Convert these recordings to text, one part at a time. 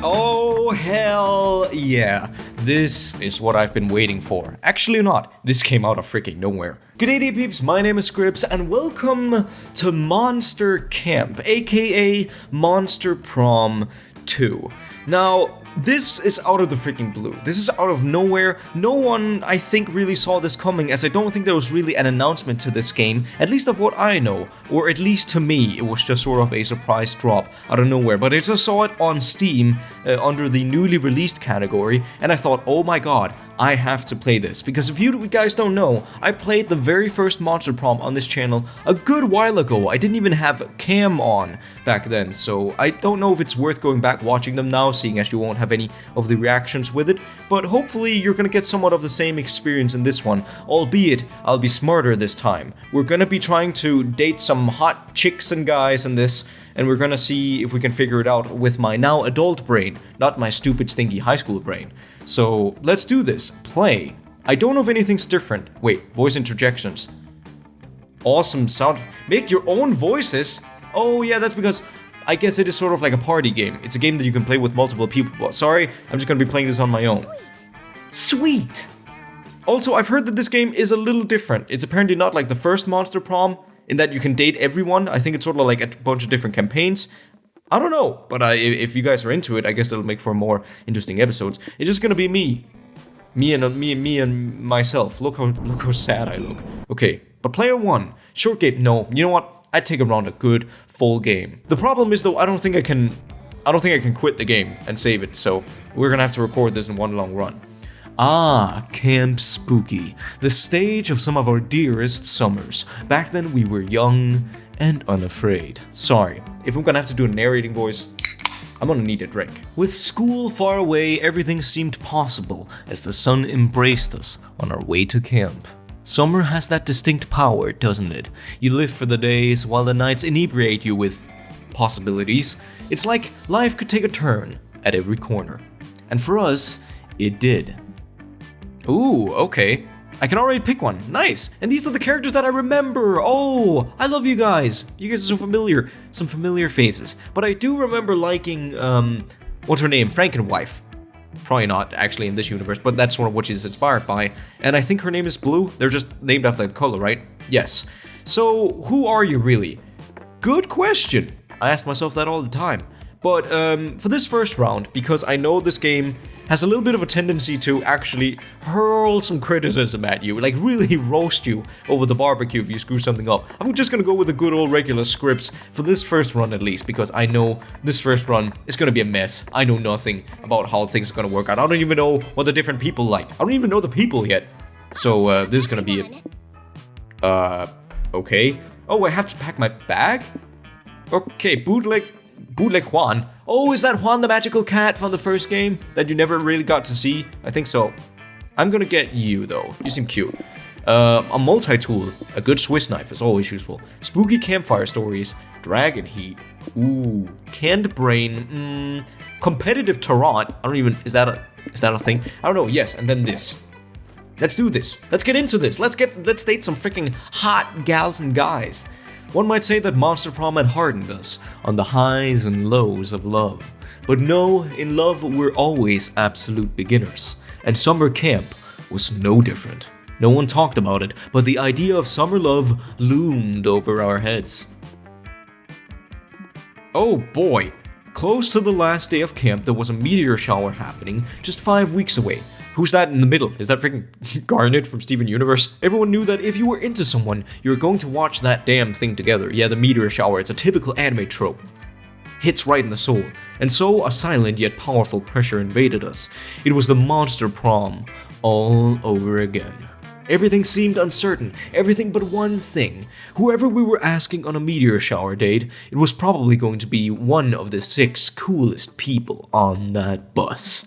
Oh, hell yeah. This is what I've been waiting for. Actually not. This came out of freaking nowhere. G'day peeps, my name is Scribbs, and welcome to Monster Camp, aka Monster Prom 2. Now, this is out of the freaking blue. This is out of nowhere. No one, I think, really saw this coming, as I don't think there was really an announcement to this game, at least of what I know, or at least to me, it was just sort of a surprise drop out of nowhere. But I just saw it on Steam under the newly released category, and I thought, oh my god, I have to play this. Because if you guys don't know, I played the very first Monster Prom on this channel a good while ago. I didn't even have cam on back then, so I don't know if it's worth going back watching them now, seeing as you won't have any of the reactions with it, but hopefully you're gonna get somewhat of the same experience in this one, albeit I'll be smarter this time. We're gonna be trying to date some hot chicks and guys in this, and we're gonna see if we can figure it out with my now adult brain, not my stupid stinky high school brain. So let's do this. Play. I don't know if anything's different. Wait, voice interjections. Awesome sound. Make your own voices? Oh yeah, that's because I guess it is sort of like a party game. It's a game that you can play with multiple people. Well, sorry, I'm just gonna be playing this on my own. Sweet! Also, I've heard that this game is a little different. It's apparently not like the first Monster Prom, in that you can date everyone. I think it's sort of like a bunch of different campaigns. I don't know, but if you guys are into it, I guess it'll make for more interesting episodes. It's just gonna be me and myself. Look how sad I look. Okay, but player one, short game. No, you know what? I'd take around a good full game. The problem is though, I don't think I can quit the game and save it. So we're gonna have to record this in one long run. Ah, Camp Spooky, the stage of some of our dearest summers. Back then we were young and unafraid. Sorry, if I'm gonna have to do a narrating voice, I'm gonna need a drink. With school far away, everything seemed possible as the sun embraced us on our way to camp. Summer has that distinct power, doesn't it? You live for the days while the nights inebriate you with possibilities. It's like life could take a turn at every corner. And for us, it did. Ooh, okay. I can already pick one. Nice. And these are the characters that I remember. Oh, I love you guys. You guys are some familiar faces. But I do remember liking, what's her name? Frankenwife. Probably not actually in this universe, but that's sort of what she's inspired by. And I think her name is Blue. They're just named after the color, right? Yes. So, who are you really? Good question. I ask myself that all the time. But for this first round, because I know this game has a little bit of a tendency to actually hurl some criticism at you, like really roast you over the barbecue if you screw something up. I'm just gonna go with the good old regular scripts for this first run at least, because I know this first run is gonna be a mess. I know nothing about how things are gonna work out. I don't even know what the different people like. I don't even know the people yet. So this is gonna be it. Okay. Oh, I have to pack my bag? Okay, bootleg Juan. Oh, is that Juan the magical cat from the first game that you never really got to see? I think so. I'm gonna get you though. You seem cute. A multi-tool. A good Swiss knife is always useful. Spooky campfire stories. Dragon heat. Ooh. Canned brain. Competitive tarot. I don't even. Is that a thing? I don't know. Yes, and then this. Let's do this. Let's get into this. Let's date some freaking hot gals and guys. One might say that Monster Prom had hardened us on the highs and lows of love. But no, in love we're always absolute beginners. And summer camp was no different. No one talked about it, but the idea of summer love loomed over our heads. Oh boy! Close to the last day of camp, there was a meteor shower happening just 5 weeks away. Who's that in the middle? Is that freaking Garnet from Steven Universe? Everyone knew that if you were into someone, you were going to watch that damn thing together. Yeah, the meteor shower, it's a typical anime trope. Hits right in the soul. And so, a silent yet powerful pressure invaded us. It was the Monster Prom, all over again. Everything seemed uncertain, everything but one thing. Whoever we were asking on a meteor shower date, it was probably going to be one of the 6 coolest people on that bus.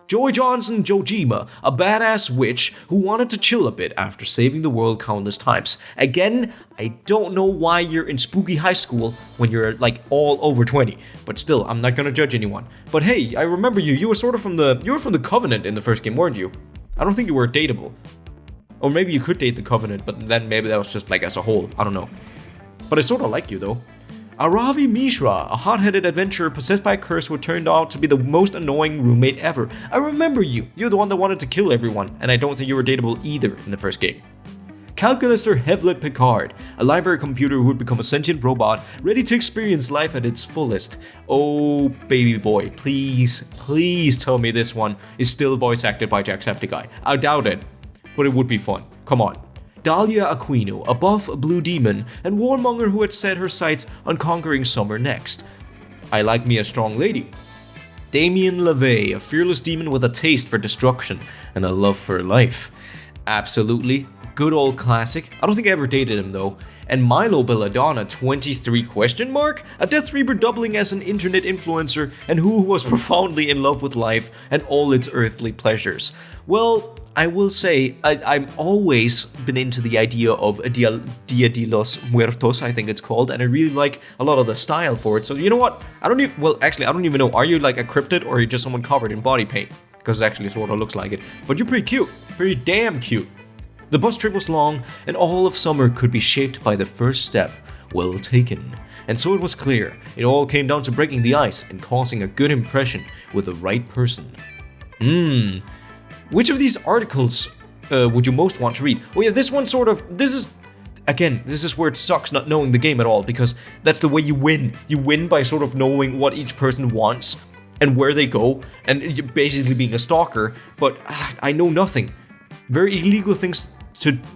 Joy Johnson Jojima, a badass witch who wanted to chill a bit after saving the world countless times. Again, I don't know why you're in spooky high school when you're like all over 20, but still, I'm not gonna judge anyone. But hey, I remember you were sort of from the Covenant in the first game, weren't you? I don't think you were dateable. Or maybe you could date the Covenant, but then maybe that was just like as a whole, I don't know. But I sort of like you though. Aravi Mishra, a hot-headed adventurer possessed by a curse who turned out to be the most annoying roommate ever. I remember you. You're the one that wanted to kill everyone, and I don't think you were dateable either in the first game. Calculator Hevlet Picard, a library computer who would become a sentient robot, ready to experience life at its fullest. Oh, baby boy, please tell me this one is still voice acted by Jacksepticeye. I doubt it, but it would be fun. Come on. Dahlia Aquino, a buff blue demon and warmonger who had set her sights on conquering summer next. I like me a strong lady. Damien LaVey, a fearless demon with a taste for destruction and a love for life. Absolutely. Good old classic. I don't think I ever dated him though. And Milo Belladonna, 23 question mark? A Death Reaper doubling as an internet influencer and who was profoundly in love with life and all its earthly pleasures. Well, I will say, I've always been into the idea of Dia de los Muertos, I think it's called, and I really like a lot of the style for it. So you know what? I don't even know. Are you like a cryptid or are you just someone covered in body paint? Because it actually sort of looks like it. But you're pretty cute. Pretty damn cute. The bus trip was long, and all of summer could be shaped by the first step, well taken. And so it was clear, it all came down to breaking the ice and causing a good impression with the right person. Which of these articles would you most want to read? Oh yeah, this is where it sucks not knowing the game at all, because that's the way you win. You win by sort of knowing what each person wants and where they go, and you're basically being a stalker, but I know nothing. Very illegal things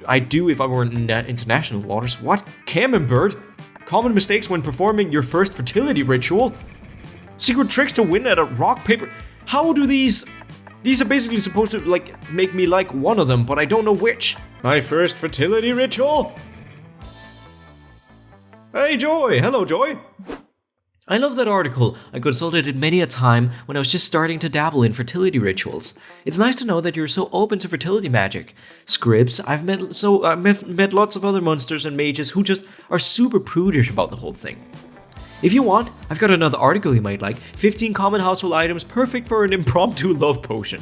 I do if I were in international waters. What? Camembert? Common mistakes when performing your first fertility ritual? Secret tricks to win at a rock, paper... How do these are basically supposed to, like, make me like one of them, but I don't know which. My first fertility ritual? Hey, Joy! Hello, Joy! I love that article. I consulted it many a time when I was just starting to dabble in fertility rituals. It's nice to know that you're so open to fertility magic. Scribbs, I've met lots of other monsters and mages who just are super prudish about the whole thing. If you want, I've got another article you might like. 15 common household items perfect for an impromptu love potion.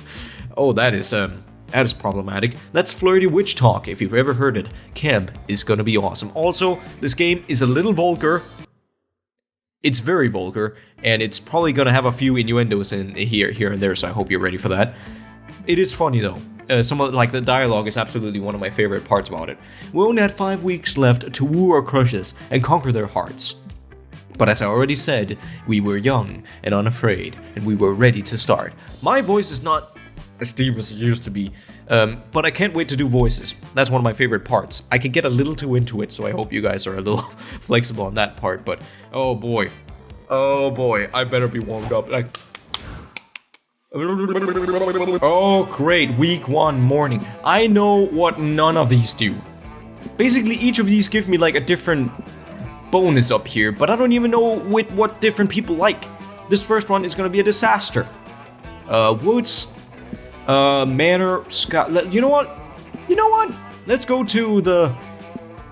Oh, that is problematic. That's flirty witch talk if you've ever heard it. Camp is gonna be awesome. Also, this game is a little vulgar. It's very vulgar, and it's probably gonna have a few innuendos in here and there, so I hope you're ready for that. It is funny though. Some of the dialogue is absolutely one of my favorite parts about it. We only had 5 weeks left to woo our crushes and conquer their hearts. But as I already said, we were young and unafraid, and we were ready to start. My voice is not as deep as it used to be, but I can't wait to do voices. That's one of my favorite parts. I can get a little too into it, so I hope you guys are a little flexible on that part, but oh boy, I better be warmed up. Oh great, week 1 morning. I know what none of these do. Basically, each of these give me like a different bonus up here, but I don't even know what different people like. This first one is gonna be a disaster. Woods, manor, Scott. You know what? Let's go to the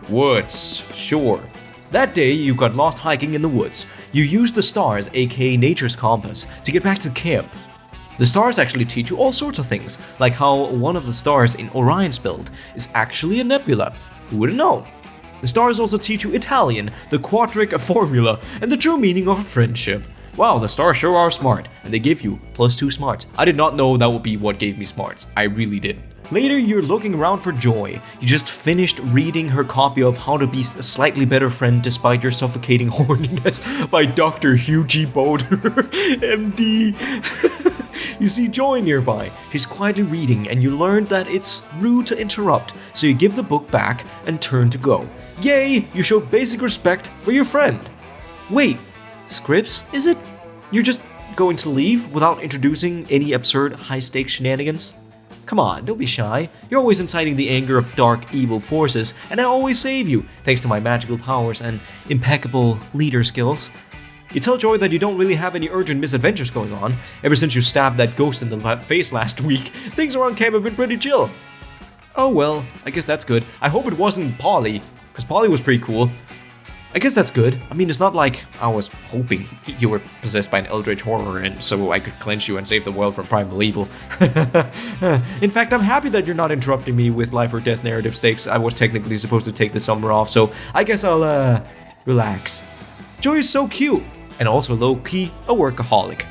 woods. Sure. That day, you got lost hiking in the woods. You used the stars, aka nature's compass, to get back to camp. The stars actually teach you all sorts of things, like how one of the stars in Orion's build is actually a nebula. Who would have known? The stars also teach you Italian, the quadric formula, and the true meaning of a friendship. Wow, the stars sure are smart, and they give you +2 smarts. I did not know that would be what gave me smarts. I really didn't. Later, you're looking around for Joy. You just finished reading her copy of How to Be a Slightly Better Friend Despite Your Suffocating Horniness by Dr. Hugh G. Boder, MD. You see Joy nearby. She's quietly reading, and you learned that it's rude to interrupt, so you give the book back and turn to go. Yay! You show basic respect for your friend. Wait, Scribbs, is it? You're just going to leave without introducing any absurd high-stakes shenanigans? Come on, don't be shy. You're always inciting the anger of dark, evil forces, and I always save you, thanks to my magical powers and impeccable leader skills. You tell Joy that you don't really have any urgent misadventures going on. Ever since you stabbed that ghost in the face last week, things around camp have been pretty chill. Oh well, I guess that's good. I hope it wasn't Polly, because Polly was pretty cool. I guess that's good. I mean, it's not like I was hoping you were possessed by an eldritch horror and so I could cleanse you and save the world from primal evil. In fact, I'm happy that you're not interrupting me with life or death narrative stakes. I was technically supposed to take the summer off, so I guess I'll, relax. Joy is so cute, and also low-key a workaholic.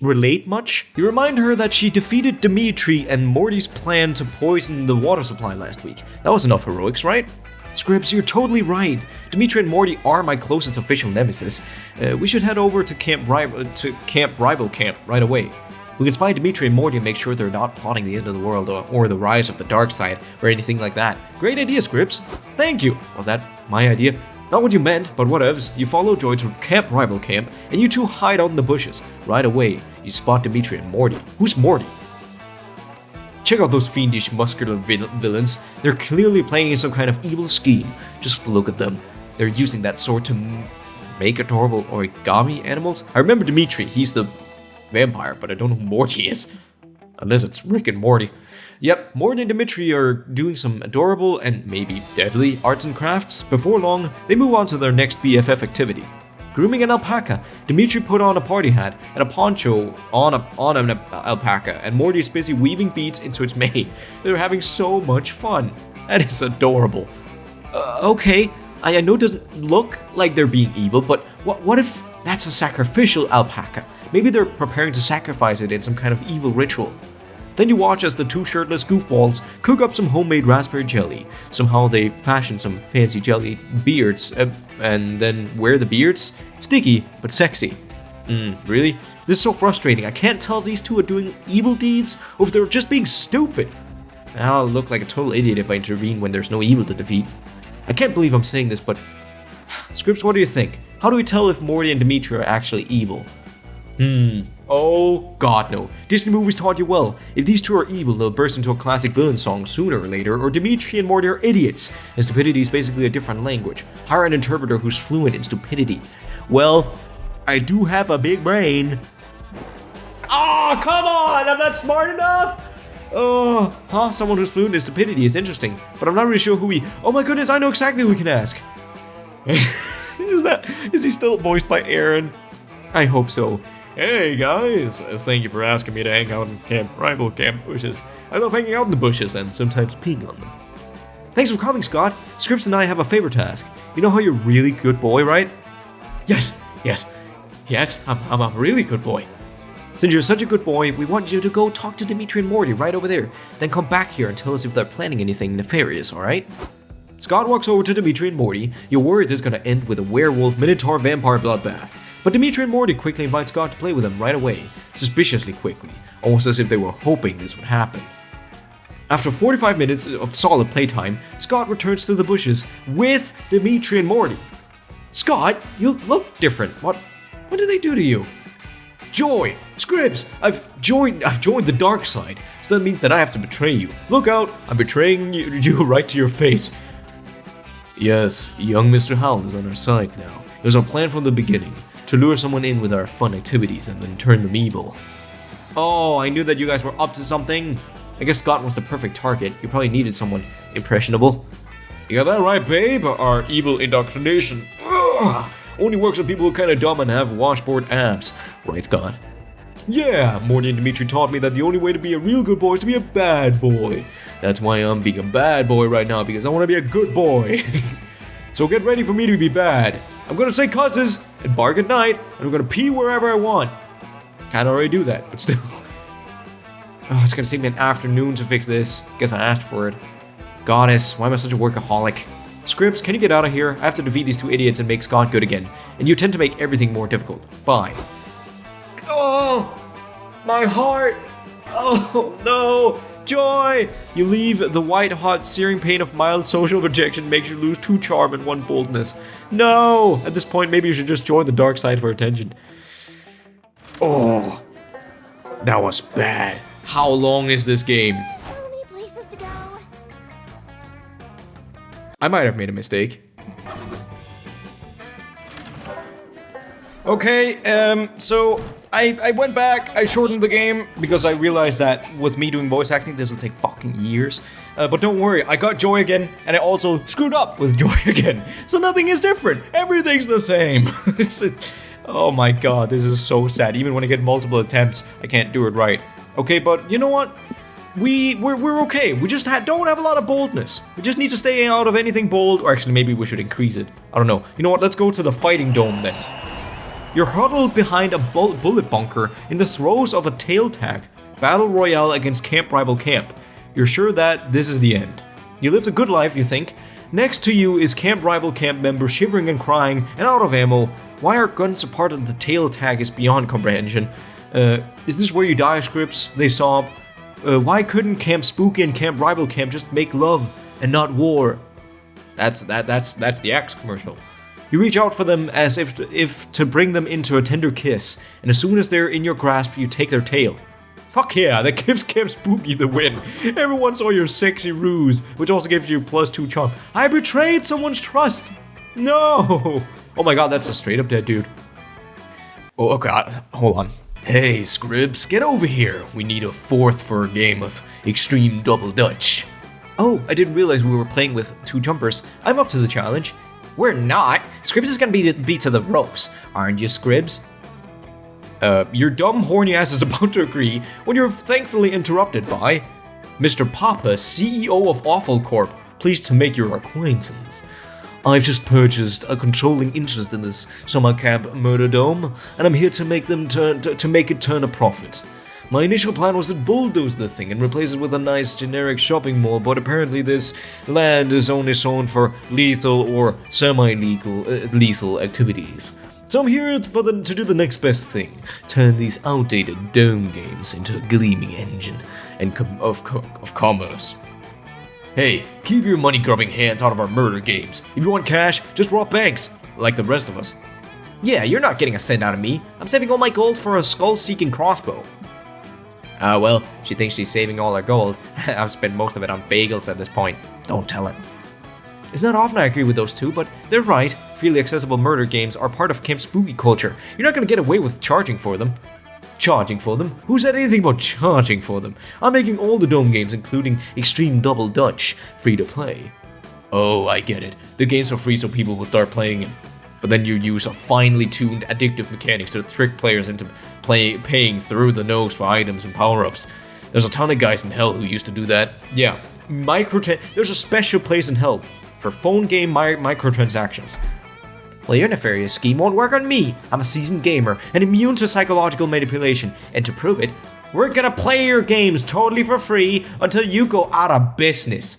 Relate much? You remind her that she defeated Dimitri and Morty's plan to poison the water supply last week. That was enough heroics, right? Scribbs, you're totally right. Dimitri and Morty are my closest official nemesis. We should head over to Camp Rival Camp right away. We can spy Dimitri and Morty and make sure they're not plotting the end of the world or the rise of the dark side or anything like that. Great idea, Scribbs. Thank you. Was that my idea? Not what you meant, but whatevs. You follow Joy to Camp Rival Camp, and you two hide out in the bushes. Right away, you spot Dimitri and Morty. Who's Morty? Check out those fiendish, muscular villains. They're clearly playing in some kind of evil scheme. Just look at them. They're using that sword to make adorable origami animals. I remember Dimitri, he's the vampire, but I don't know who Morty is. Unless it's Rick and Morty. Yep, Morty and Dimitri are doing some adorable and maybe deadly arts and crafts. Before long, they move on to their next BFF activity. Grooming an alpaca. Dimitri put on a party hat and a poncho on an alpaca, and Morty is busy weaving beads into its mane. They're having so much fun. That is adorable. Okay, I know it doesn't look like they're being evil, but what if that's a sacrificial alpaca? Maybe they're preparing to sacrifice it in some kind of evil ritual. Then you watch as the two shirtless goofballs cook up some homemade raspberry jelly. Somehow they fashion some fancy jelly beards, and then wear the beards? Sticky, but sexy. Really? This is so frustrating. I can't tell if these two are doing evil deeds or if they're just being stupid. I'll look like a total idiot if I intervene when there's no evil to defeat. I can't believe I'm saying this, but... Scribbs, what do you think? How do we tell if Morty and Dimitri are actually evil? Oh god no. Disney movies taught you well. If these two are evil, they'll burst into a classic villain song sooner or later, or Dimitri and Morty are idiots, and stupidity is basically a different language. Hire an interpreter who's fluent in stupidity. Well, I do have a big brain. Oh, come on! I'm not smart enough! Someone who's fluent in stupidity is interesting, but I'm not really sure who we... Oh my goodness, I know exactly who we can ask. Is he still voiced by Aaron? I hope so. Hey guys, thank you for asking me to hang out in Rival Camp bushes. I love hanging out in the bushes and sometimes peeing on them. Thanks for coming, Scott. Scribbs and I have a favor to ask. You know how you're a really good boy, right? Yes, I'm a really good boy. Since you're such a good boy, we want you to go talk to Dimitri and Morty right over there. Then come back here and tell us if they're planning anything nefarious, alright? Scott walks over to Dimitri and Morty. You're worried this is gonna end with a werewolf, minotaur, vampire bloodbath. But Dimitri and Morty quickly invite Scott to play with them right away, suspiciously quickly, almost as if they were hoping this would happen. After 45 minutes of solid playtime, Scott returns to the bushes with Dimitri and Morty. Scott, you look different. What did they do to you? Joy! Scribbs! I've joined the dark side, so that means that I have to betray you. Look out, I'm betraying you right to your face. Yes, young Mr. Howell is on our side now. It was our plan from the beginning, to lure someone in with our fun activities and then turn them evil. Oh, I knew that you guys were up to something. I guess Scott was the perfect target. You probably needed someone impressionable. You got that right, babe? Our evil indoctrination only works on people who are kinda dumb and have washboard abs. Right, Scott? Yeah, Morty and Dimitri taught me that the only way to be a real good boy is to be a bad boy. That's why I'm being a bad boy right now, because I want to be a good boy. So get ready for me to be bad. I'm gonna say cusses and bark at night, and I'm gonna pee wherever I want. Can't already do that, but still. Oh, it's gonna take me an afternoon to fix this. Guess I asked for it. Goddess, why am I such a workaholic? Scribbs, can you get out of here? I have to defeat these two idiots and make Scott good again. And you tend to make everything more difficult. Bye. Oh, my heart. Oh, no. Joy! You leave the white-hot searing pain of mild social rejection makes you lose 2 charm and 1 boldness. No! At this point, maybe you should just join the dark side for attention. Oh, that was bad. How long is this game? So many places to go. I might have made a mistake. Okay, so I went back, I shortened the game because I realized that with me doing voice acting, this will take fucking years. But don't worry, I got Joy again, and I also screwed up with Joy again. So nothing is different. Everything's the same. Oh my god, this is so sad. Even when I get multiple attempts, I can't do it right. Okay, but you know what? we're okay. We just don't have a lot of boldness. We just need to stay out of anything bold, or actually maybe we should increase it. I don't know. You know what? Let's go to the fighting dome then. You're huddled behind a bullet bunker in the throes of a tail tag battle royale against camp rival camp. You're sure that this is the end. You lived a good life, you think. Next to you is camp rival camp member shivering and crying and out of ammo. Why our guns are part of the tail tag is beyond comprehension. Is this where you die, Scribbs? They sob. Why couldn't Camp Spooky and Camp Rival Camp just make love and not war? That's the Axe commercial. You reach out for them as if to bring them into a tender kiss, and as soon as they're in your grasp, you take their tail. Fuck yeah, that gives Camp Spooky the win. Everyone saw your sexy ruse, which also gives you +2 charm. I betrayed someone's trust. No. Oh my god, that's a straight up dead dude. Oh god, hold on. Hey, Scribbs, get over here. We need a fourth for a game of Extreme Double Dutch. Oh, I didn't realize we were playing with 2 jumpers. I'm up to the challenge. We're not. Scribbs is gonna be to the ropes, aren't you, Scribbs? Your dumb horny ass is about to agree when you're thankfully interrupted by Mr. Papa, CEO of Awful Corp. Pleased to make your acquaintance. I've just purchased a controlling interest in this summer camp murder dome, and I'm here to make it turn a profit. My initial plan was to bulldoze the thing and replace it with a nice generic shopping mall, but apparently this land is only zoned for lethal or lethal activities. So I'm here to do the next best thing: turn these outdated dome games into a gleaming engine of commerce. Hey, keep your money-grubbing hands out of our murder games. If you want cash, just rob banks, like the rest of us. Yeah, you're not getting a cent out of me. I'm saving all my gold for a skull-seeking crossbow. Well, she thinks she's saving all her gold. I've spent most of it on bagels at this point. Don't tell her. It's not often I agree with those two, but they're right. Freely accessible murder games are part of Camp Spooky culture. You're not gonna get away with charging for them. Charging for them? Who said anything about charging for them? I'm making all the dome games, including Extreme Double Dutch, free to play. Oh, I get it. The games are free so people will start playing them. But then you use a finely tuned, addictive mechanics to trick players into paying through the nose for items and power-ups. There's a ton of guys in hell who used to do that. Yeah, there's a special place in hell for phone game microtransactions. Well, your nefarious scheme won't work on me. I'm a seasoned gamer and immune to psychological manipulation. And to prove it, we're gonna play your games totally for free until you go out of business.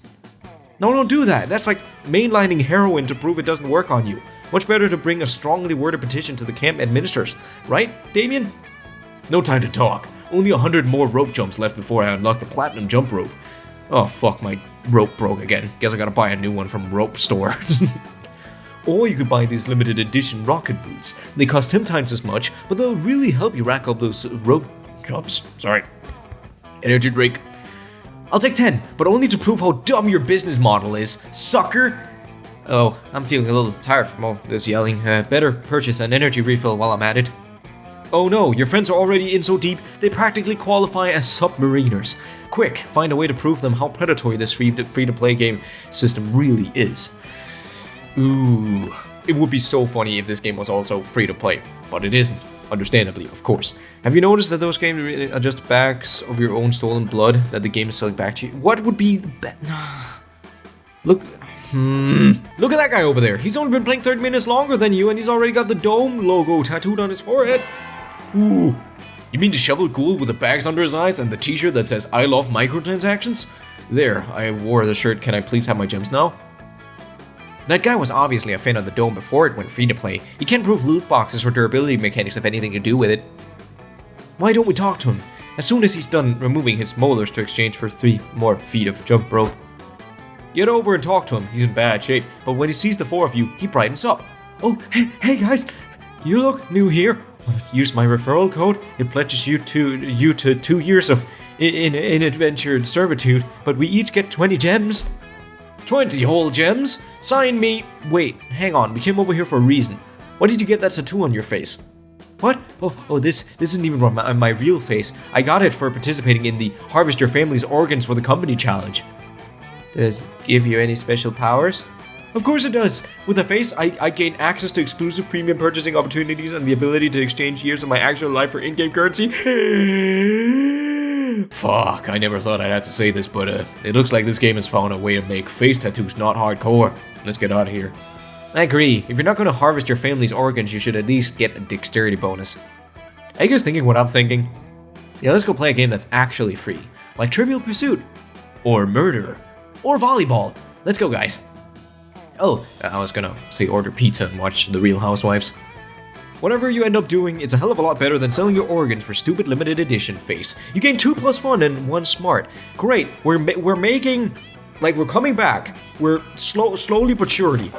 No, don't do that. That's like mainlining heroin to prove it doesn't work on you. Much better to bring a strongly worded petition to the camp administrators. Right, Damien? No time to talk. Only 100 more rope jumps left before I unlock the platinum jump rope. Oh fuck, my rope broke again. Guess I gotta buy a new one from Rope Store. Or you could buy these limited edition rocket boots. They cost 10 times as much, but they'll really help you rack up those rope jumps. Sorry. Energy drink. I'll take 10, but only to prove how dumb your business model is, sucker! Oh, I'm feeling a little tired from all this yelling. Better purchase an energy refill while I'm at it. Oh no, your friends are already in so deep, they practically qualify as submariners. Quick, find a way to prove them how predatory this free-to-play game system really is. Ooh, it would be so funny if this game was also free-to-play, but it isn't, understandably, of course. Have you noticed that those games are just bags of your own stolen blood that the game is selling back to you? What would be the best? Look at that guy over there. He's only been playing 30 minutes longer than you, and he's already got the dome logo tattooed on his forehead. Ooh, you mean the shovel ghoul with the bags under his eyes and the t-shirt that says I love microtransactions? There, I wore the shirt. Can I please have my gems now? That guy was obviously a fan of the dome before it went free to play. You can't prove loot boxes or durability mechanics have anything to do with it. Why don't we talk to him? As soon as he's done removing his molars to exchange for 3 more feet of jump rope. Get over and talk to him. He's in bad shape, but when he sees the 4 of you, he brightens up. Oh, hey guys, you look new here. Use my referral code. It pledges you to 2 years of in-adventure servitude, but we each get 20 gems. 20 whole gems? Sign me. Wait, hang on. We came over here for a reason. Why did you get that tattoo on your face? What? Oh, this isn't even my real face. I got it for participating in the Harvest Your Family's Organs for the Company challenge. Does it give you any special powers? Of course it does. With a face, I gain access to exclusive premium purchasing opportunities and the ability to exchange years of my actual life for in-game currency. Fuck, I never thought I'd have to say this, but it looks like this game has found a way to make face tattoos not hardcore. Let's get out of here. I agree. If you're not going to harvest your family's organs, you should at least get a dexterity bonus. Are you guys thinking what I'm thinking? Yeah, let's go play a game that's actually free. Like Trivial Pursuit. Or Murder. Or Volleyball. Let's go, guys. Oh, I was gonna say order pizza and watch The Real Housewives. Whatever you end up doing, it's a hell of a lot better than selling your organs for stupid limited edition face. You gain 2 plus fun and 1 smart. Great, we're making... Like, we're coming back. We're slowly but surely.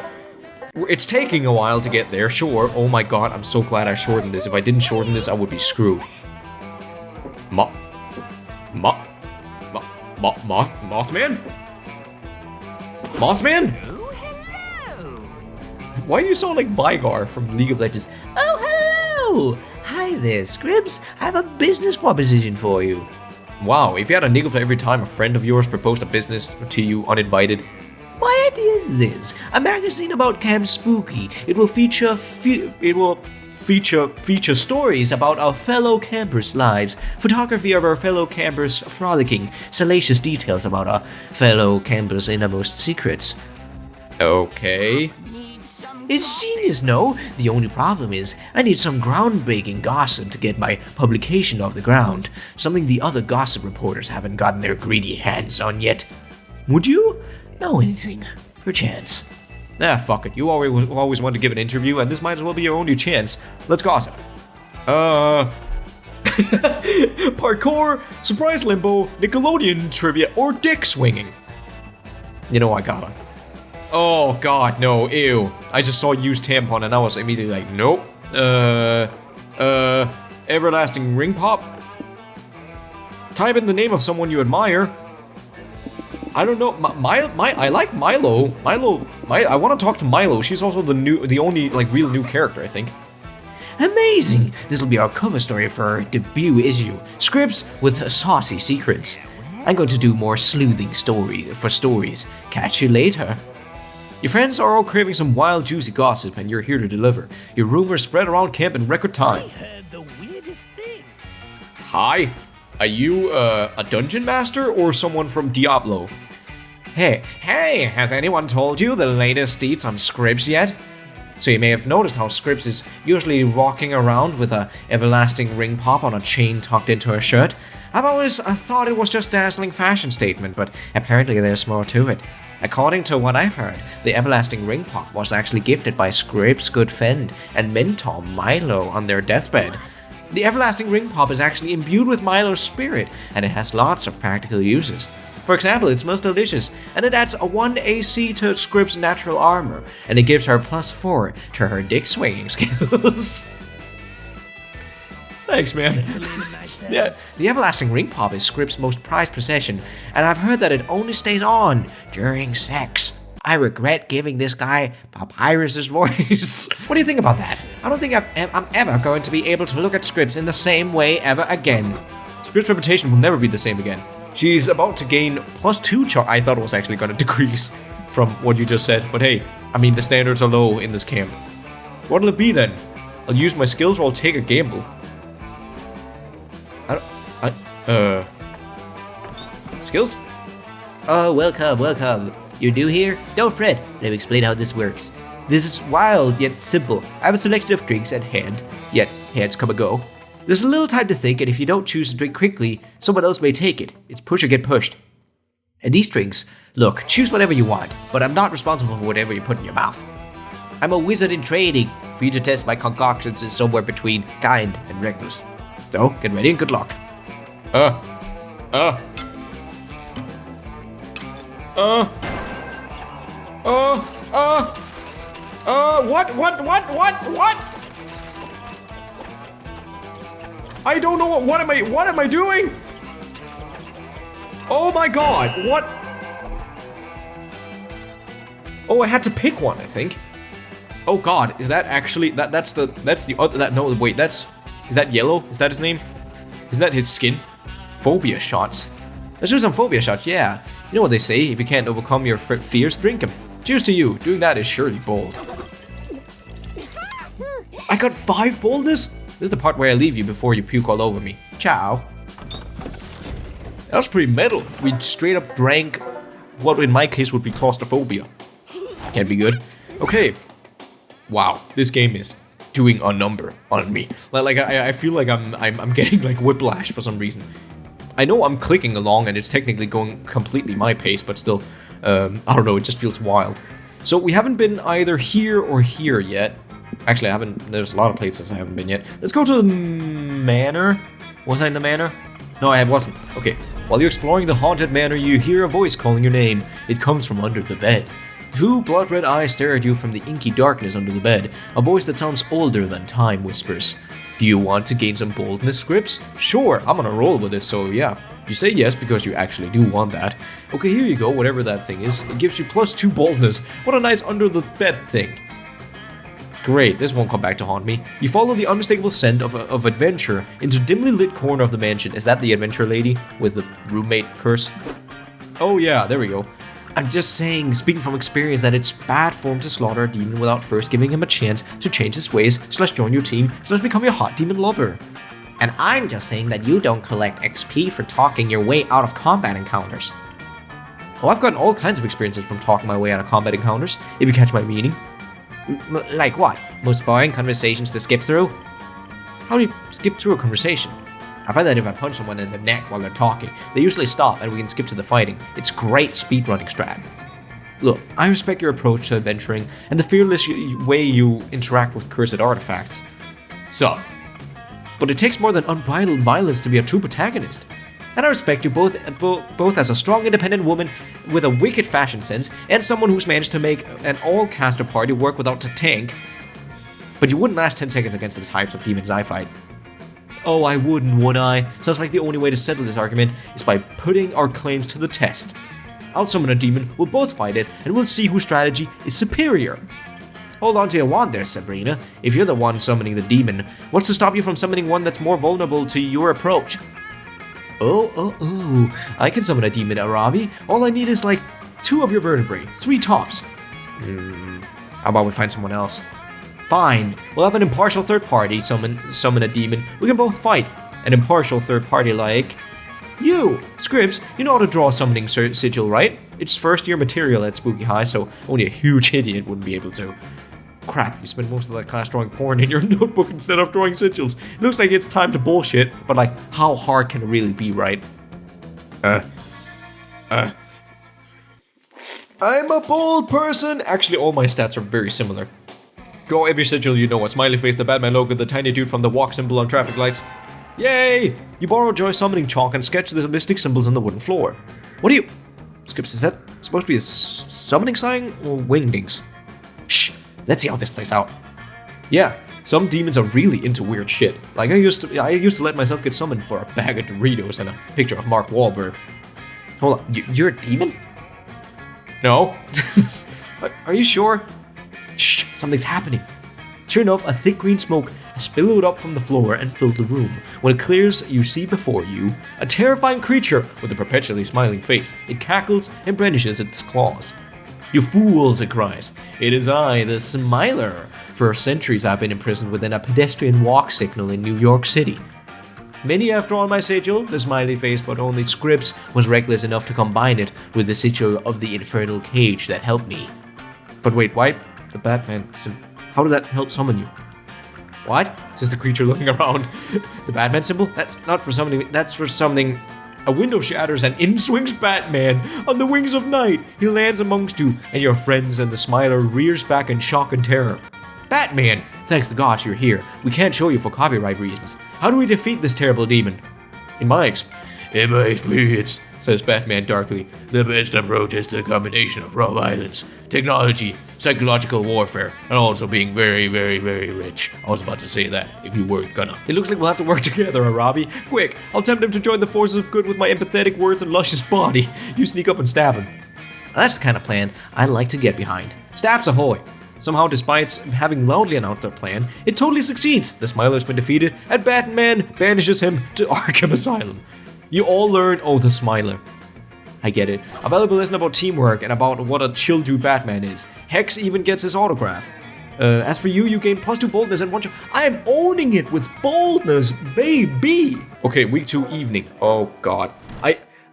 It's taking a while to get there, sure. Oh my god, I'm so glad I shortened this. If I didn't shorten this, I would be screwed. Mothman? Mothman? Oh, hello! Why do you sound like Vigar from League of Legends? Oh, hello! Hi there, Scribbs. I have a business proposition for you. Wow, if you had a nickel for every time a friend of yours proposed a business to you uninvited. My idea is this: a magazine about Camp Spooky. It will feature stories about our fellow campers' lives, photography of our fellow campers frolicking, salacious details about our fellow campers' innermost secrets. Okay. It's genius, no? The only problem is, I need some groundbreaking gossip to get my publication off the ground. Something the other gossip reporters haven't gotten their greedy hands on yet. Would you know anything, perchance? Ah, fuck it. You always want to give an interview, and this might as well be your only chance. Let's gossip. Parkour, surprise limbo, Nickelodeon trivia, or dick swinging. You know I gotta. Oh god, no, ew. I just saw used tampon and I was immediately like, nope. Everlasting ring pop? Type in the name of someone you admire. I don't know. I like Milo. I want to talk to Milo. She's also the only like real new character, I think. Amazing! This will be our cover story for our debut issue, Scribbs with Saucy Secrets. I'm going to do more sleuthing stories. Catch you later. Your friends are all craving some wild, juicy gossip, and you're here to deliver. Your rumors spread around camp in record time. I heard the weirdest thing. Hi. Are you a dungeon master or someone from Diablo? Hey, has anyone told you the latest deets on Scribbs yet? So you may have noticed how Scribbs is usually walking around with a everlasting ring pop on a chain tucked into her shirt. I've always thought it was just a dazzling fashion statement, but apparently there's more to it. According to what I've heard, the everlasting ring pop was actually gifted by Scribbs' good friend and mentor Milo on their deathbed. The everlasting ring pop is actually imbued with Milo's spirit, and it has lots of practical uses. For example, it smells delicious, and it adds a 1 AC to Scribbs' natural armor, and it gives her +4 to her dick swinging skills. Thanks, man. Yeah, the everlasting ring pop is Scribbs' most prized possession, and I've heard that it only stays on during sex. I regret giving this guy Papyrus's voice. What do you think about that? I don't think I'm ever going to be able to look at Scribbs in the same way ever again. Scribbs' reputation will never be the same again. She's about to gain +2 char- I thought it was actually going to decrease from what you just said, but hey, I mean the standards are low in this camp. What'll it be then? I'll use my skills or I'll take a gamble. Skills? Oh, welcome. You're new here? Don't fret, let me explain how this works. This is wild yet simple. I have a selection of drinks at hand, yet hands come and go. There's a little time to think, and if you don't choose to drink quickly, someone else may take it. It's push or get pushed. And these drinks, look, choose whatever you want, but I'm not responsible for whatever you put in your mouth. I'm a wizard in training. For you to test my concoctions is somewhere between kind and reckless. So, get ready and good luck. What? I don't know what am I doing? Oh my god, what? Oh, I had to pick one, I think. Oh god, is that actually, that's the other, no, wait, is that Yellow? Is that his name? Is that his skin? Phobia shots. Let's do some phobia shots, yeah. You know what they say, if you can't overcome your fears, drink them. Cheers to you, doing that is surely bold. I got 5 boldness? This is the part where I leave you before you puke all over me. Ciao. That was pretty metal. We straight up drank what in my case would be claustrophobia. Can't be good. Okay. Wow, this game is doing a number on me. Like I feel like I'm getting like whiplash for some reason. I know I'm clicking along and it's technically going completely my pace, but still, I don't know, it just feels wild. So we haven't been either here or here yet. Actually, I haven't, there's a lot of places I haven't been yet. Let's go to the manor. Was I in the manor? No, I wasn't. Okay. While you're exploring the haunted manor, you hear a voice calling your name. It comes from under the bed. Two blood-red eyes stare at you from the inky darkness under the bed. A voice that sounds older than time whispers. Do you want to gain some boldness, Scribbs? Sure, I'm gonna roll with this, so yeah. You say yes because you actually do want that. Okay, here you go, whatever that thing is. It gives you +2 boldness. What a nice under-the-bed thing. Great, this won't come back to haunt me. You follow the unmistakable scent of adventure into dimly lit corner of the mansion. Is that the adventure lady with the roommate curse? Oh yeah, there we go. I'm just saying, speaking from experience, that it's bad form to slaughter a demon without first giving him a chance to change his ways, / join your team, / become your hot demon lover. And I'm just saying that you don't collect XP for talking your way out of combat encounters. Oh, I've gotten all kinds of experiences from talking my way out of combat encounters, if you catch my meaning. Like what? Most boring conversations to skip through? How do you skip through a conversation? I find that if I punch someone in the neck while they're talking, they usually stop and we can skip to the fighting. It's great speedrunning strat. Look, I respect your approach to adventuring and the fearless way you interact with cursed artifacts. So, but it takes more than unbridled violence to be a true protagonist. And I respect you both as a strong, independent woman with a wicked fashion sense and someone who's managed to make an all-caster party work without a tank. But you wouldn't last 10 seconds against the types of demons I fight. Oh, I wouldn't, would I? Sounds like the only way to settle this argument is by putting our claims to the test. I'll summon a demon, we'll both fight it, and we'll see whose strategy is superior. Hold on to your wand there, Sabrina. If you're the one summoning the demon, what's to stop you from summoning one that's more vulnerable to your approach? Oh, I can summon a demon, Arabi. All I need is like 2 of your vertebrae, 3 tops. How about we find someone else? Fine, we'll have an impartial third party summon a demon. We can both fight. An impartial third party like you, Scribbs. You know how to draw a summoning sigil, right? It's first year material at Spooky High, so only a huge idiot wouldn't be able to. Crap, you spent most of that class drawing porn in your notebook instead of drawing sigils. It looks like it's time to bullshit, but like, how hard can it really be, right? I'm a bold person. Actually, all my stats are very similar. Draw every sigil you know, a smiley face, the Batman logo, the tiny dude from the walk symbol on traffic lights. Yay! You borrow Joy's summoning chalk and sketch the mystic symbols on the wooden floor. What are you... Scribbs, is that supposed to be a summoning sign or wingdings? Shh, let's see how this plays out. Yeah, some demons are really into weird shit. Like I used to let myself get summoned for a bag of Doritos and a picture of Mark Wahlberg. Hold on, you're a demon? No. Are you sure? Shh, something's happening. Sure enough, a thick green smoke has billowed up from the floor and filled the room. When it clears, you see before you a terrifying creature with a perpetually smiling face. It cackles and brandishes its claws. You fools, it cries. It is I, the Smiler. For centuries I've been imprisoned within a pedestrian walk signal in New York City. Many have drawn my sigil, the smiley face, but only Scribbs was reckless enough to combine it with the sigil of the infernal cage that helped me. But wait, why? The Batman, how did that help summon you? What? Says the creature looking around. The Batman symbol? That's not for summoning, that's for summoning. A window shatters and in swings Batman on the wings of night. He lands amongst you and your friends, and the Smiler rears back in shock and terror. Batman! Thanks to gods you're here. We can't show you for copyright reasons. How do we defeat this terrible demon? In my experience, says Batman darkly, the best approach is the combination of raw violence, technology, psychological warfare, and also being very, very, very rich. I was about to say that, if you weren't gonna. It looks like we'll have to work together, Arabi. Quick, I'll tempt him to join the forces of good with my empathetic words and luscious body. You sneak up and stab him. That's the kind of plan I like to get behind. Stabs ahoy! Somehow, despite having loudly announced their plan, it totally succeeds. The Smiler's been defeated, and Batman banishes him to Arkham Asylum. You all learn, oh, the Smiler. I get it. A valuable lesson about teamwork and about what a chill dude Batman is. Hex even gets his autograph. As for you, you gain +2 boldness and I am owning it with boldness, baby! Okay, week 2 evening. Oh god.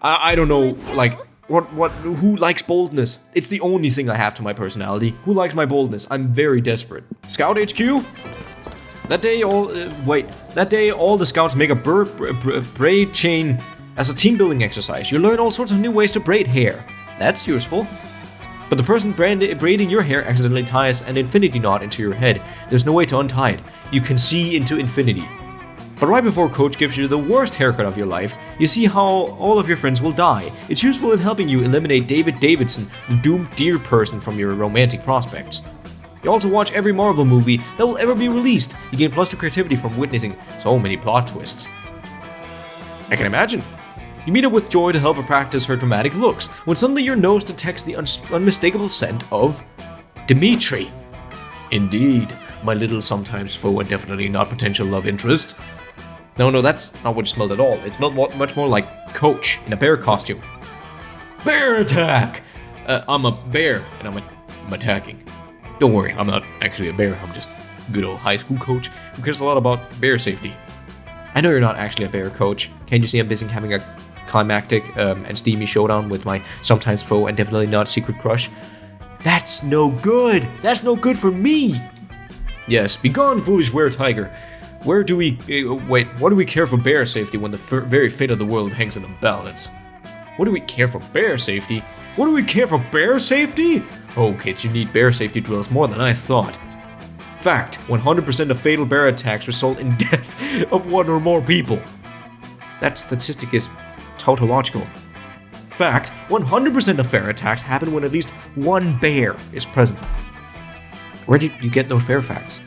I don't know, like, who likes boldness? It's the only thing I have to my personality. Who likes my boldness? I'm very desperate. Scout HQ? That day all the scouts make a braid chain as a team building exercise. You learn all sorts of new ways to braid hair. That's useful. But the person braiding your hair accidentally ties an infinity knot into your head. There's no way to untie it. You can see into infinity. But right before coach gives you the worst haircut of your life, you see how all of your friends will die. It's useful in helping you eliminate David Davidson, the doomed deer person, from your romantic prospects. You also watch every Marvel movie that will ever be released. You gain +2 creativity from witnessing so many plot twists. I can imagine. You meet up with Joy to help her practice her dramatic looks, when suddenly your nose detects the unmistakable scent of Dimitri. Indeed, my little sometimes foe and definitely not potential love interest. No, that's not what it smelled at all. It smelled much more like Coach in a bear costume. Bear attack! I'm a bear, and I'm attacking. Don't worry, I'm not actually a bear. I'm just a good old high school coach who cares a lot about bear safety. I know you're not actually a bear, coach. Can't you see I'm busy having a climactic and steamy showdown with my sometimes foe and definitely not secret crush? That's no good! That's no good for me! Yes, begone, foolish were-tiger. What do we care for bear safety when the very fate of the world hangs in the balance? What do we care for bear safety? What do we care for bear safety? Oh, kids, you need bear safety drills more than I thought. Fact, 100% of fatal bear attacks result in death of one or more people. That statistic is tautological. Fact, 100% of bear attacks happen when at least one bear is present. Where did you get those bear facts?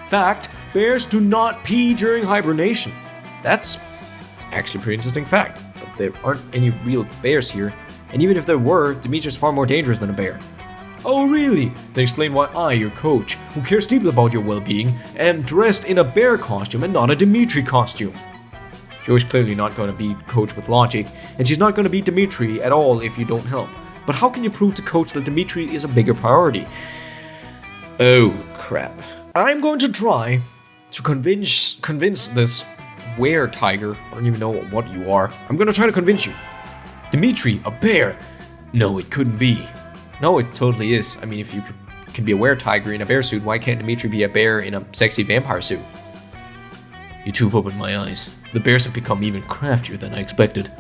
Fact, bears do not pee during hibernation. That's actually a pretty interesting fact. But there aren't any real bears here, and even if there were, Dimitri's far more dangerous than a bear. Oh really? Then explain why I, your coach, who cares deeply about your well-being, am dressed in a bear costume and not a Dimitri costume. Joey's clearly not going to beat Coach with logic, and she's not going to beat Dimitri at all if you don't help. But how can you prove to Coach that Dimitri is a bigger priority? Oh crap. I'm going to try to convince this were-tiger, I don't even know what you are. I'm going to try to convince you. Dimitri, a bear? No, it couldn't be. No, it totally is. I mean, if you can be a were-tiger in a bear suit, why can't Dimitri be a bear in a sexy vampire suit? You two have opened my eyes. The bears have become even craftier than I expected.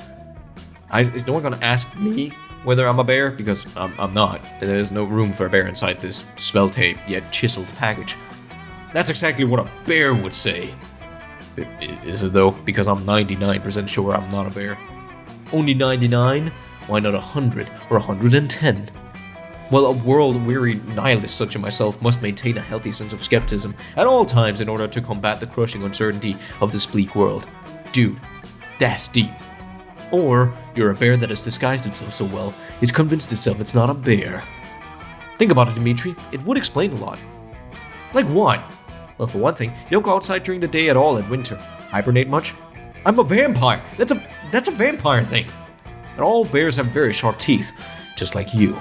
Is no one gonna ask me whether I'm a bear? Because I'm not. There's no room for a bear inside this spell-tape yet chiseled package. That's exactly what a bear would say. Is it though? Because I'm 99% sure I'm not a bear. Only 99? Why not 100 or 110? Well, a world-weary nihilist such as myself must maintain a healthy sense of skepticism at all times in order to combat the crushing uncertainty of this bleak world. Dude, that's deep. Or, you're a bear that has disguised itself so well, it's convinced itself it's not a bear. Think about it, Dimitri. It would explain a lot. Like what? Well, for one thing, you don't go outside during the day at all in winter. Hibernate much? I'm a vampire! That's a vampire thing! And all bears have very sharp teeth, just like you.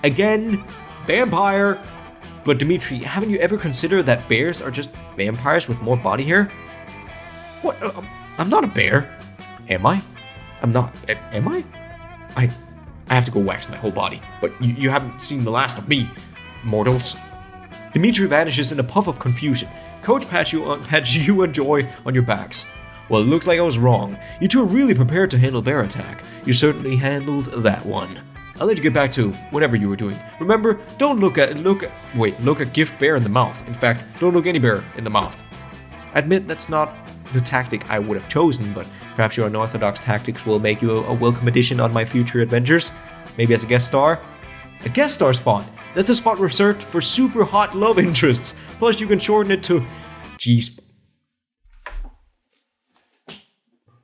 Again, vampire. But Dimitri, haven't you ever considered that bears are just vampires with more body hair? What? I'm not a bear. Am I? I'm not. Am I? I have to go wax my whole body. But you haven't seen the last of me, mortals. Dimitri vanishes in a puff of confusion. Coach pats you and Joy on your backs. Well, it looks like I was wrong. You two are really prepared to handle bear attack. You certainly handled that one. I'll let you get back to whatever you were doing. Remember, don't look a gift bear in the mouth. In fact, don't look any bear in the mouth. I admit that's not the tactic I would have chosen, but perhaps your unorthodox tactics will make you a welcome addition on my future adventures. Maybe as a guest star? A guest star spot. That's the spot reserved for super hot love interests. Plus, you can shorten it to G-spot.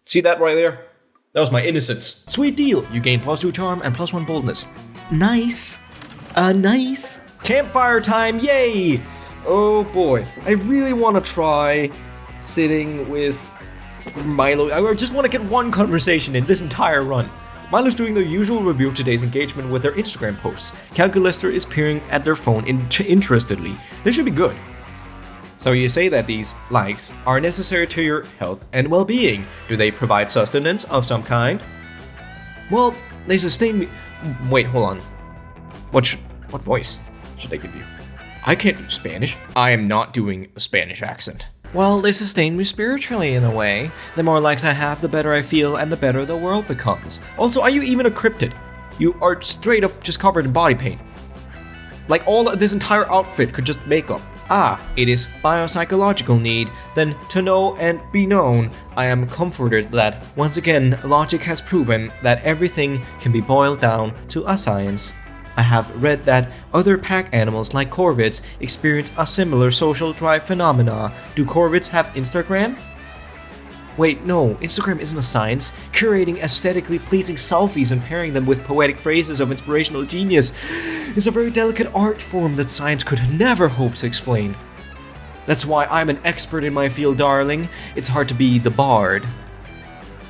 See that right there? That was my innocence. Sweet deal. You gain +2 charm and +1 boldness. Nice. Nice. Campfire time, yay! Oh boy. I really want to try sitting with Milo. I just want to get one conversation in this entire run. Milo's doing their usual review of today's engagement with their Instagram posts. Calculester is peering at their phone interestedly. This should be good. So you say that these likes are necessary to your health and well-being. Do they provide sustenance of some kind? Well, they sustain me. Wait, hold on. What voice should I give you? I can't do Spanish. I am not doing a Spanish accent. Well, they sustain me spiritually in a way. The more likes I have, the better I feel, and the better the world becomes. Also, are you even a cryptid? You are straight up just covered in body paint. Like this entire outfit could just make up. Ah, it is biopsychological need. Then to know and be known, I am comforted that, once again, logic has proven that everything can be boiled down to a science. I have read that other pack animals like corvids experience a similar social drive phenomena. Do corvids have Instagram? Wait, no, Instagram isn't a science. Curating aesthetically pleasing selfies and pairing them with poetic phrases of inspirational genius is a very delicate art form that science could never hope to explain. That's why I'm an expert in my field, darling. It's hard to be the bard.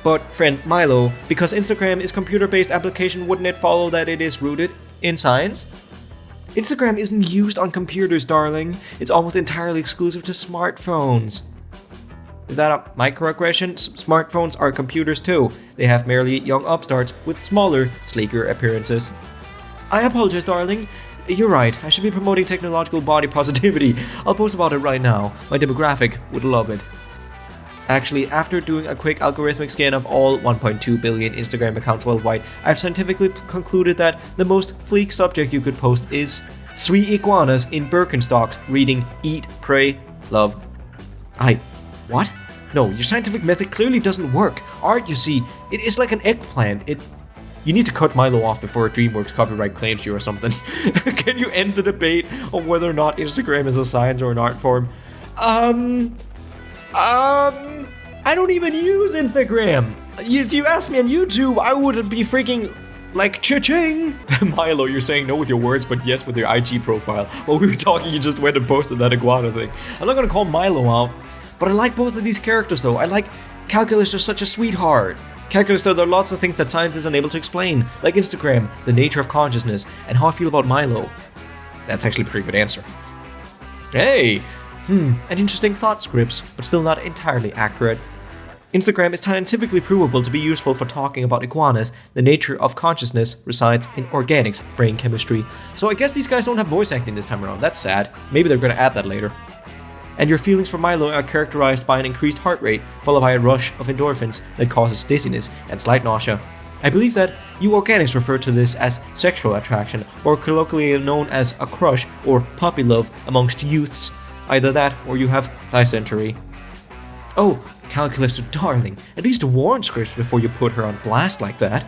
But, friend Milo, because Instagram is computer-based application, wouldn't it follow that it is rooted in science? Instagram isn't used on computers, darling. It's almost entirely exclusive to smartphones. Is that a microaggression? Smartphones are computers too. They have merely young upstarts with smaller, sleeker appearances. I apologize, darling. You're right, I should be promoting technological body positivity. I'll post about it right now. My demographic would love it. Actually, after doing a quick algorithmic scan of all 1.2 billion Instagram accounts worldwide, I've scientifically concluded that the most fleek subject you could post is 3 iguanas in Birkenstocks reading Eat, Pray, Love. What? No, your scientific method clearly doesn't work. Art, you see, it is like an eggplant. You need to cut Milo off before DreamWorks copyright claims you or something. Can you end the debate on whether or not Instagram is a science or an art form? I don't even use Instagram. If you asked me on YouTube, I would be freaking like cha-ching. Milo, you're saying no with your words, but yes with your IG profile. While we were talking, you just went and posted that iguana thing. I'm not gonna call Milo out. But I like both of these characters though. I like Calculus, just such a sweetheart. Calculus, though, there are lots of things that science is unable to explain, like Instagram, the nature of consciousness, and how I feel about Milo. That's actually a pretty good answer. Hey! An interesting thought, Scribbs, but still not entirely accurate. Instagram is scientifically provable to be useful for talking about iguanas. The nature of consciousness resides in organics, brain chemistry. So I guess these guys don't have voice acting this time around. That's sad. Maybe they're gonna add that later. And your feelings for Milo are characterized by an increased heart rate, followed by a rush of endorphins that causes dizziness and slight nausea. I believe that you organics refer to this as sexual attraction, or colloquially known as a crush or puppy love amongst youths. Either that, or you have dysentery. Oh, Calculus, darling, at least warn Scribbs before you put her on blast like that.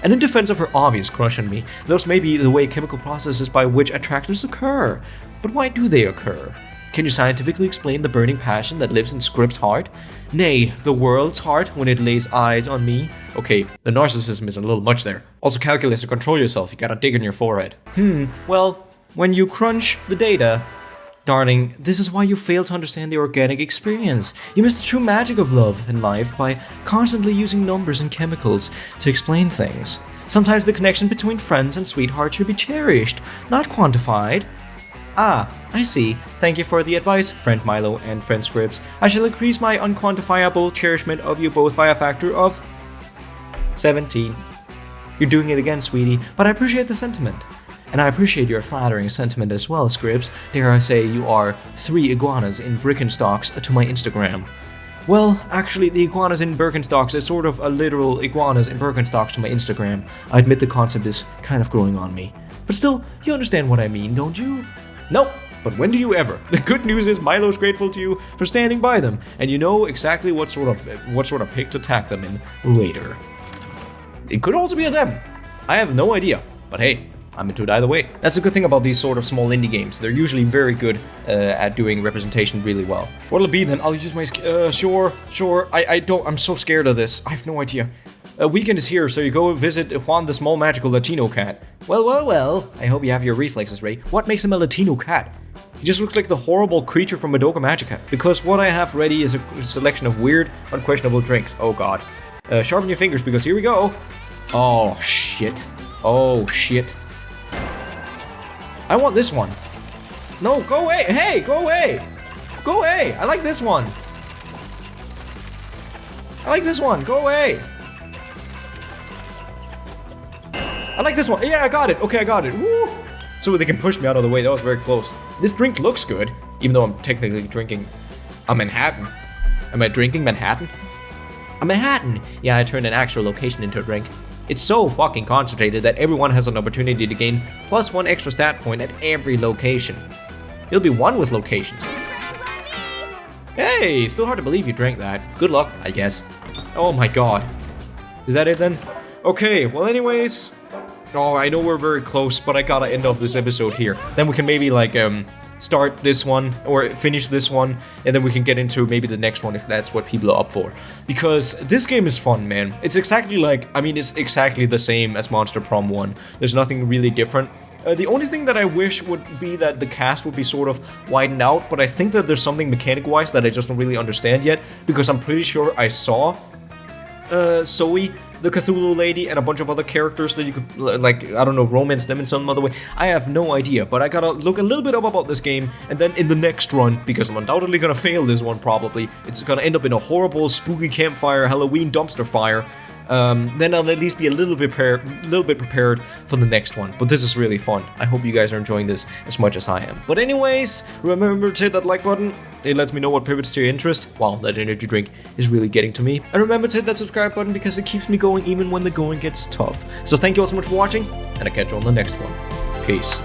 And in defense of her obvious crush on me, those may be the way chemical processes by which attractions occur. But why do they occur? Can you scientifically explain the burning passion that lives in Scribbs' heart? Nay, the world's heart when it lays eyes on me? Okay, the narcissism is a little much there. Also, Calculus, to control yourself, you gotta dig in your forehead. Well, when you crunch the data, darling, this is why you fail to understand the organic experience. You miss the true magic of love and life by constantly using numbers and chemicals to explain things. Sometimes the connection between friends and sweethearts should be cherished, not quantified. Ah, I see. Thank you for the advice, friend Milo and friend Scribbs. I shall increase my unquantifiable cherishment of you both by a factor of 17. You're doing it again, sweetie, but I appreciate the sentiment. And I appreciate your flattering sentiment as well, Scribbs. Dare I say you are 3 iguanas in Birkenstocks to my Instagram. Well, actually, the iguanas in Birkenstocks is sort of a literal iguanas in Birkenstocks to my Instagram. I admit the concept is kind of growing on me. But still, you understand what I mean, don't you? Nope, but when do you ever? The good news is Milo's grateful to you for standing by them, and you know exactly what sort of pick to attack them in later. It could also be a them. I have no idea, but hey, I'm into it either way. That's a good thing about these sort of small indie games. They're usually very good at doing representation really well. What'll it be then? I'll use my sure. I'm so scared of this. I have no idea. A weekend is here, so you go visit Juan the small magical Latino cat. Well, I hope you have your reflexes ready. What makes him a Latino cat? He just looks like the horrible creature from Madoka Magica. Because what I have ready is a selection of weird, unquestionable drinks. Oh god. Sharpen your fingers because here we go. Oh shit. I want this one. No, go away. Hey, go away. Go away. I like this one. Go away. I like this one. Yeah, I got it. Okay, I got it. Woo! So they can push me out of the way. That was very close. This drink looks good, even though I'm technically drinking a Manhattan. Am I drinking Manhattan? A Manhattan! Yeah, I turned an actual location into a drink. It's so fucking concentrated that everyone has an opportunity to gain +1 extra stat point at every location. It'll be one with locations. Hey, still hard to believe you drank that. Good luck, I guess. Oh my god. Is that it then? Okay, well anyways. Oh, I know we're very close, but I gotta end off this episode here. Then we can maybe like start this one or finish this one, and then we can get into maybe the next one if that's what people are up for. Because this game is fun, man. It's exactly like, I mean, it's exactly the same as Monster Prom 1. There's nothing really different. The only thing that I wish would be that the cast would be sort of widened out, but I think that there's something mechanic-wise that I just don't really understand yet, because I'm pretty sure I saw Zoe, the Cthulhu lady, and a bunch of other characters that you could, like, I don't know, romance them in some other way. I have no idea, but I gotta look a little bit up about this game, and then in the next run, because I'm undoubtedly gonna fail this one probably, it's gonna end up in a horrible, spooky campfire, Halloween dumpster fire, then I'll at least be a little bit prepared for the next one. But this is really fun. I hope you guys are enjoying this as much as I am. But anyways, remember to hit that like button. It lets me know what pivots to your interest. Wow, that energy drink is really getting to me. And remember to hit that subscribe button because it keeps me going even when the going gets tough. So thank you all so much for watching, and I'll catch you on the next one. Peace.